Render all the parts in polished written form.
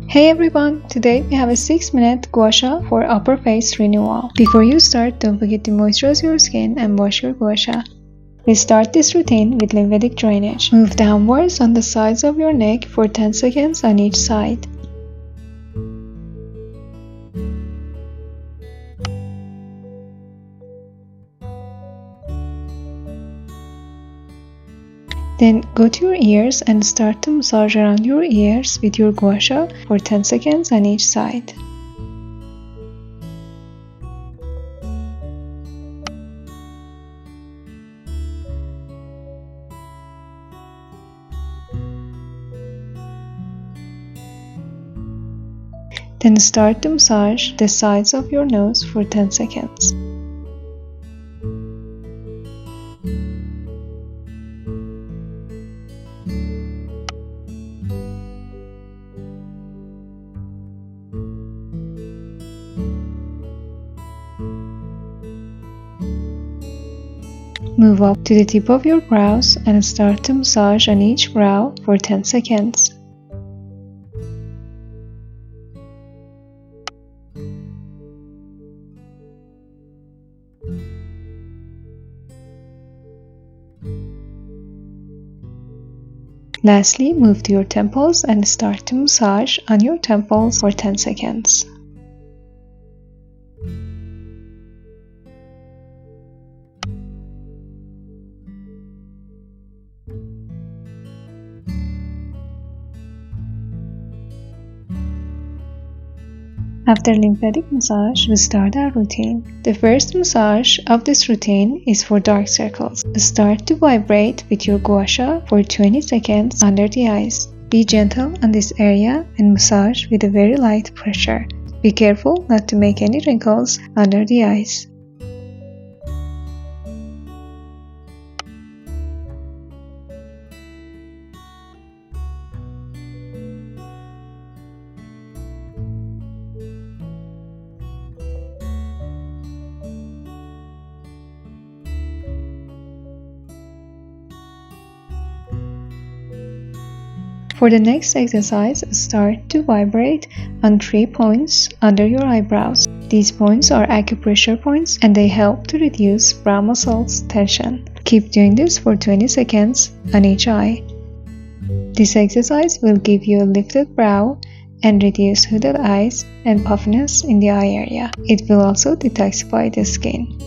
Hey everyone! Today we have a 6-minute gua sha for upper face renewal. Before you start, don't forget to moisturize your skin and wash your gua sha. We start this routine with lymphatic drainage. Move downwards on the sides of your neck for 10 seconds on each side. Then go to your ears and start to massage around your ears with your gua sha for 10 seconds on each side. Then start to massage the sides of your nose for 10 seconds. Move up to the tip of your brows and start to massage on each brow for 10 seconds. Lastly, move to your temples and start to massage on your temples for 10 seconds. After lymphatic massage, we start our routine. The first massage of this routine is for dark circles. Start to vibrate with your gua sha for 20 seconds under the eyes. Be gentle on this area and massage with a very light pressure. Be careful not to make any wrinkles under the eyes. For the next exercise, start to vibrate on 3 points under your eyebrows. These points are acupressure points and they help to reduce brow muscles tension. Keep doing this for 20 seconds on each eye. This exercise will give you a lifted brow and reduce hooded eyes and puffiness in the eye area. It will also detoxify the skin.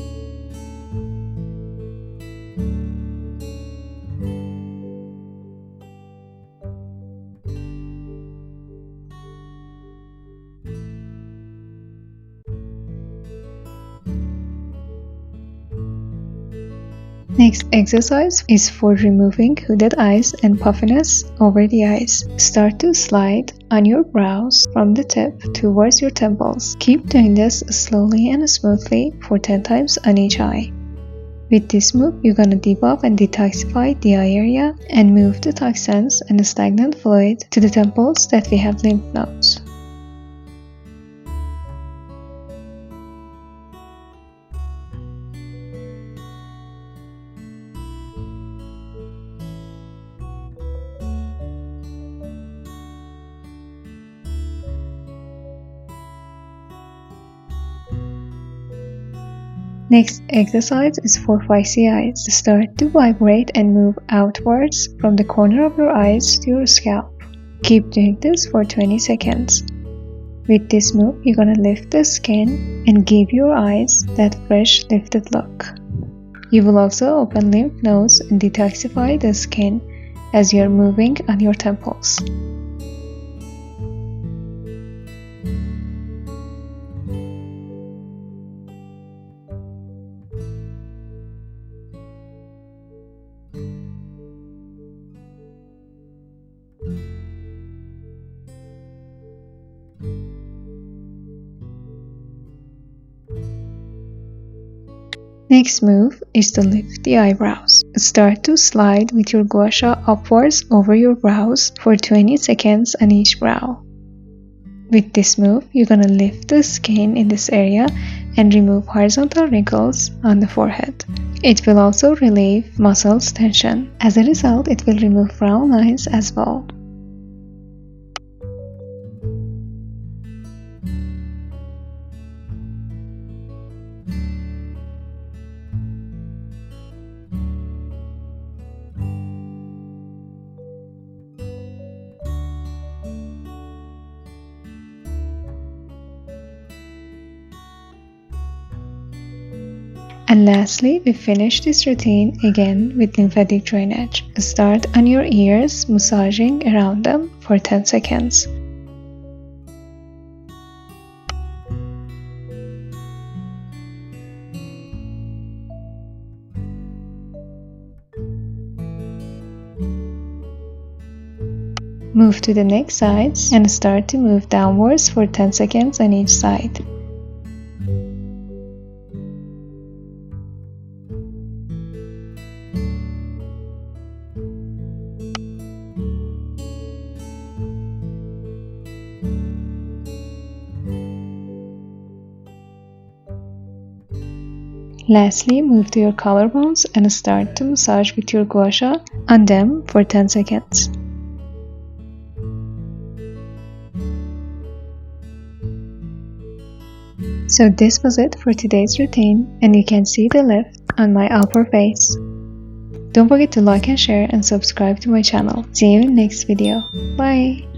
Next exercise is for removing hooded eyes and puffiness over the eyes. Start to slide on your brows from the tip towards your temples. Keep doing this slowly and smoothly for 10 times on each eye. With this move, you're gonna debuff and detoxify the eye area and move the toxins and the stagnant fluid to the temples that we have lymph nodes. Next exercise is for Foxy eyes. Start to vibrate and move outwards from the corner of your eyes to your scalp. Keep doing this for 20 seconds. With this move, you're gonna lift the skin and give your eyes that fresh lifted look. You will also open lymph nodes and detoxify the skin as you're moving on your temples. Next move is to lift the eyebrows. Start to slide with your gua sha upwards over your brows for 20 seconds on each brow. With this move, you're gonna lift the skin in this area and remove horizontal wrinkles on the forehead. It will also relieve muscles tension. As a result, it will remove frown lines as well. And lastly, we finish this routine again with lymphatic drainage. Start on your ears, massaging around them for 10 seconds. Move to the next sides and start to move downwards for 10 seconds on each side. Lastly, move to your collarbones and start to massage with your gua sha on them for 10 seconds. So this was it for today's routine, and you can see the lift on my upper face. Don't forget to like and share and subscribe to my channel. See you in the next video. Bye!